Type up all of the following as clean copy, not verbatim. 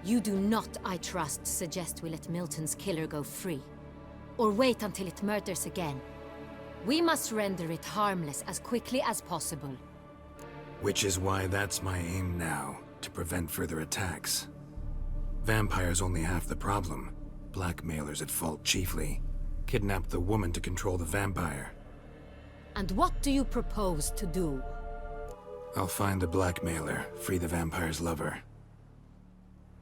You do not, I trust, suggest we let Milton's killer go free. Or wait until it murders again. We must render it harmless as quickly as possible. Which is why that's my aim now, to prevent further attacks. Vampires only half the problem. Blackmailers at fault chiefly. Kidnapped the woman to control the vampire. And what do you propose to do? I'll find the blackmailer, free the vampire's lover.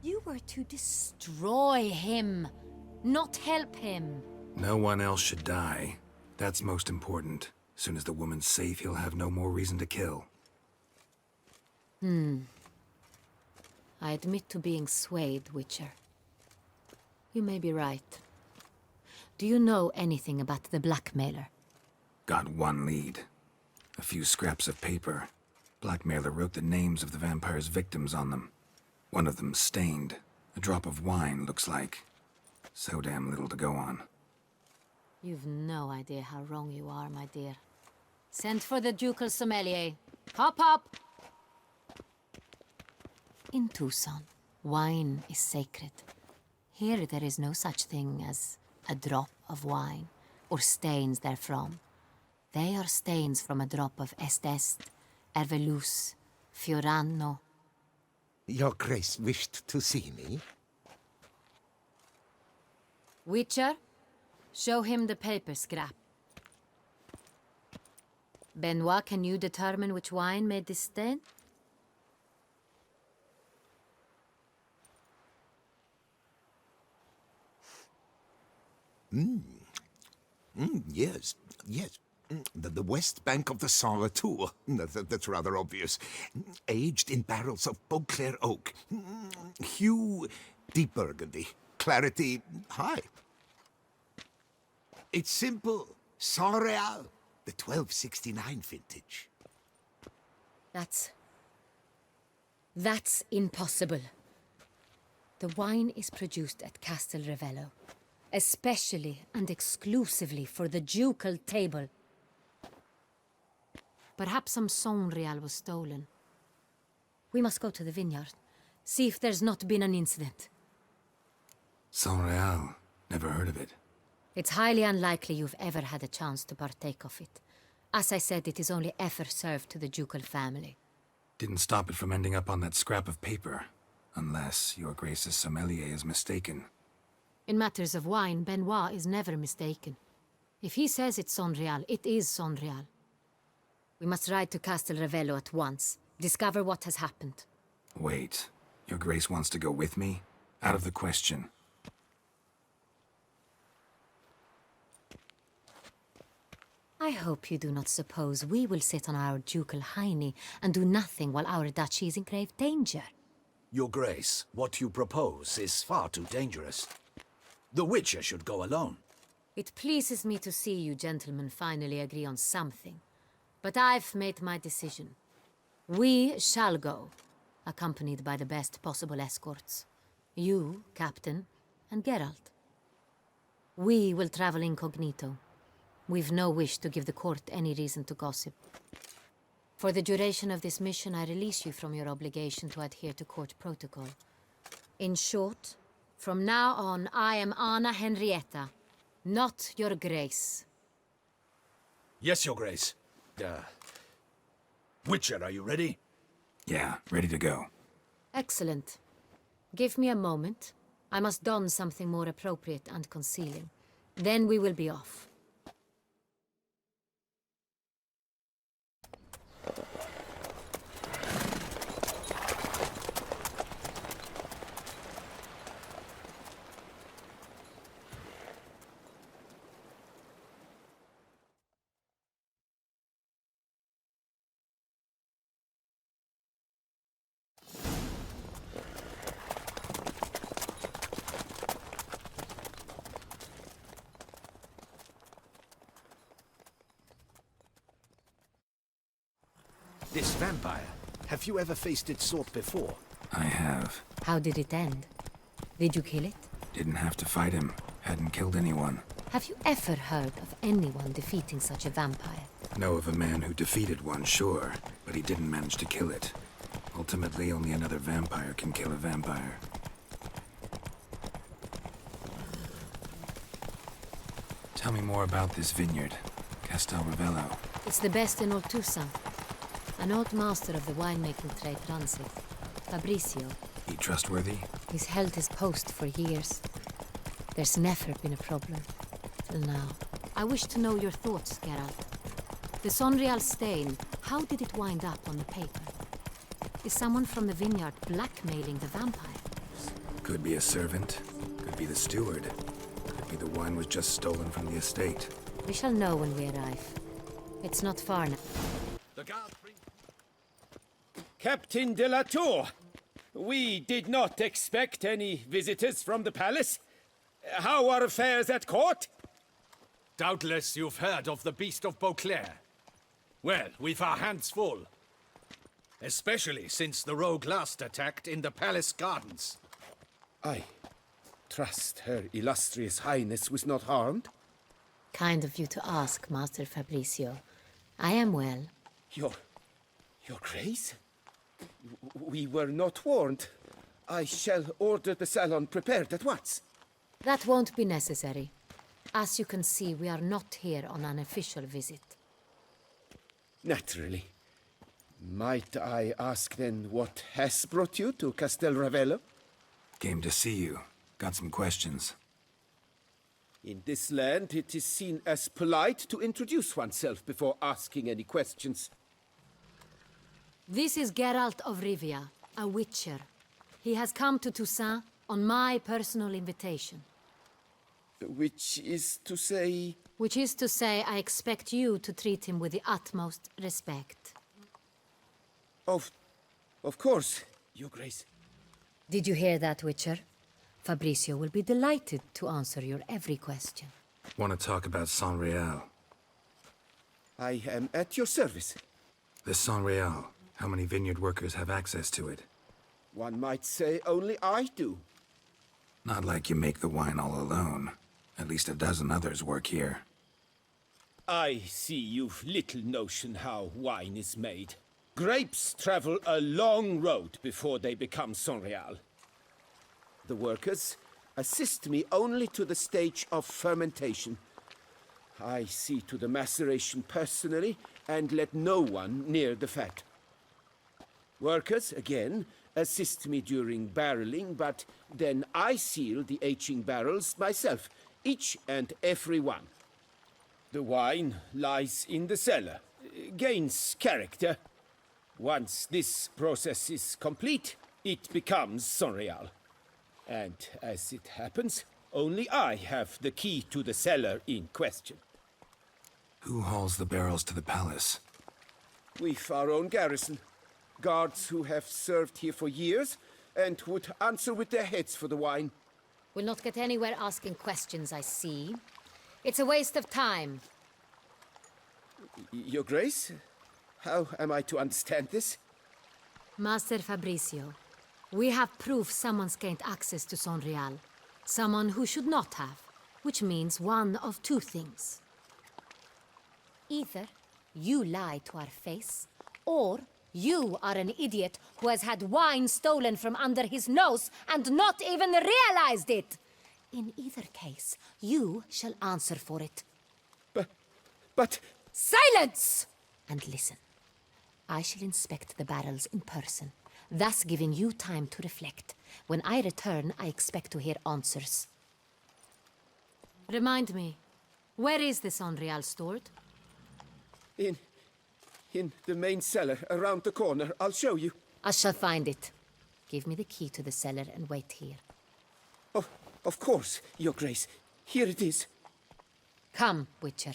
You were to destroy him, not help him. No one else should die. That's most important. As soon as the woman's safe, he'll have no more reason to kill. I admit to being swayed, Witcher. You may be right. Do you know anything about the blackmailer? Got one lead. A few scraps of paper. Blackmailer wrote the names of the vampire's victims on them. One of them stained. A drop of wine, looks like. So damn little to go on. You've no idea how wrong you are, my dear. Send for the ducal sommelier. Hop, hop! In Tucson, wine is sacred. Here there is no such thing as a drop of wine, or stains therefrom. They are stains from a drop of Est, Ervelus, Fiorano. Your Grace wished to see me? Witcher, show him the paper scrap. Benoit, can you determine which wine made this stain? Yes, yes. The west bank of the Saint Retour. That's rather obvious. Aged in barrels of Beauclair oak. Hue, deep burgundy. Clarity, high. It's simple. Saint Real, the 1269 vintage. That's impossible. The wine is produced at Castel Ravello, especially and exclusively for the ducal table. Perhaps some Saint Real was stolen. We must go to the vineyard, see if there's not been an incident. Saint Real. Never heard of it. It's highly unlikely you've ever had a chance to partake of it. As I said, it is only ever served to the ducal family. Didn't stop it from ending up on that scrap of paper. Unless your Grace's sommelier is mistaken. In matters of wine, Benoit is never mistaken. If he says it's Saint Real, it is Saint Real. We must ride to Castel Ravello at once. Discover what has happened. Wait. Your Grace wants to go with me? Out of the question. I hope you do not suppose we will sit on our ducal hiney and do nothing while our duchy is in grave danger. Your Grace, what you propose is far too dangerous. The Witcher should go alone. It pleases me to see you gentlemen finally agree on something. But I've made my decision. We shall go, accompanied by the best possible escorts. You, Captain, and Geralt. We will travel incognito. We've no wish to give the court any reason to gossip. For the duration of this mission, I release you from your obligation to adhere to court protocol. In short, from now on, I am Anna Henrietta, not your Grace. Yes, Your Grace. Witcher, are you ready? Yeah, ready to go. Excellent. Give me a moment. I must don something more appropriate and concealing. Then we will be off. This vampire, have you ever faced its sort before? I have. How did it end? Did you kill it? Didn't have to fight him. Hadn't killed anyone. Have you ever heard of anyone defeating such a vampire? Know of a man who defeated one, sure, but he didn't manage to kill it. Ultimately, only another vampire can kill a vampire. Tell me more about this vineyard, Castel Ravello. It's the best in all Toussaint. An old master of the winemaking trade runs it, Fabricio. He trustworthy? He's held his post for years. There's never been a problem, till now. I wish to know your thoughts, Geralt. The Sonreal stain, how did it wind up on the paper? Is someone from the vineyard blackmailing the vampire? Could be a servant, could be the steward, could be the wine was just stolen from the estate. We shall know when we arrive. It's not far now. The guard bring... Captain de la Tour, we did not expect any visitors from the palace. How are affairs at court? Doubtless you've heard of the Beast of Beauclair. Well, we've our hands full. Especially since the rogue last attacked in the palace gardens. I trust Her Illustrious Highness was not harmed. Kind of you to ask, Master Fabricio. I am well. Your Grace? We were not warned. I shall order the salon prepared at once. That won't be necessary. As you can see, we are not here on an official visit. Naturally. Might I ask then what has brought you to Castel Ravello? Came to see you. Got some questions. In this land, it is seen as polite to introduce oneself before asking any questions. This is Geralt of Rivia, a witcher. He has come to Toussaint on my personal invitation. Which is to say... Which is to say, I expect you to treat him with the utmost respect. Of course, Your Grace. Did you hear that, Witcher? Fabricio will be delighted to answer your every question. Want to talk about Sonreal? I am at your service. The Sonreal. How many vineyard workers have access to it? One might say only I do. Not like you make the wine all alone. At least a dozen others work here. I see you've little notion how wine is made. Grapes travel a long road before they become Sonreal. The workers assist me only to the stage of fermentation. I see to the maceration personally and let no one near the fat. Workers, again, assist me during barreling, but then I seal the aging barrels myself, each and every one. The wine lies in the cellar, gains character. Once this process is complete, it becomes Sonreal. And as it happens, only I have the key to the cellar in question. Who hauls the barrels to the palace? We've our own garrison. Guards who have served here for years and would answer with their heads for the wine. We'll not get anywhere asking questions, I see. It's a waste of time. Your Grace? How am I to understand this? Master Fabricio, we have proof someone's gained access to Sonreal. Someone who should not have, which means one of two things. Either you lie to our face, or you are an idiot who has had wine stolen from under his nose and not even realized it. In either case, you shall answer for it. But... Silence! And listen. I shall inspect the barrels in person, thus giving you time to reflect. When I return, I expect to hear answers. Remind me, where is this Sonreal stored? In the main cellar, around the corner. I'll show you. I shall find it. Give me the key to the cellar and wait here. Oh, of course, Your Grace. Here it is. Come, Witcher.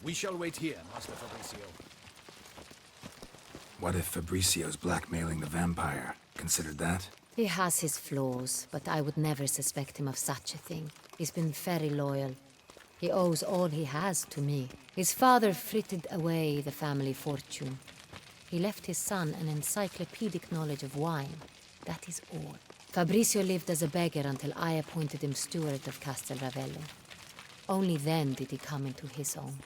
We shall wait here, Master Fabricio. What if Fabricio's blackmailing the vampire? Considered that? He has his flaws, but I would never suspect him of such a thing. He's been very loyal. He owes all he has to me. His father frittered away the family fortune. He left his son an encyclopedic knowledge of wine. That is all. Fabricio lived as a beggar until I appointed him steward of Castel Ravello. Only then did he come into his own.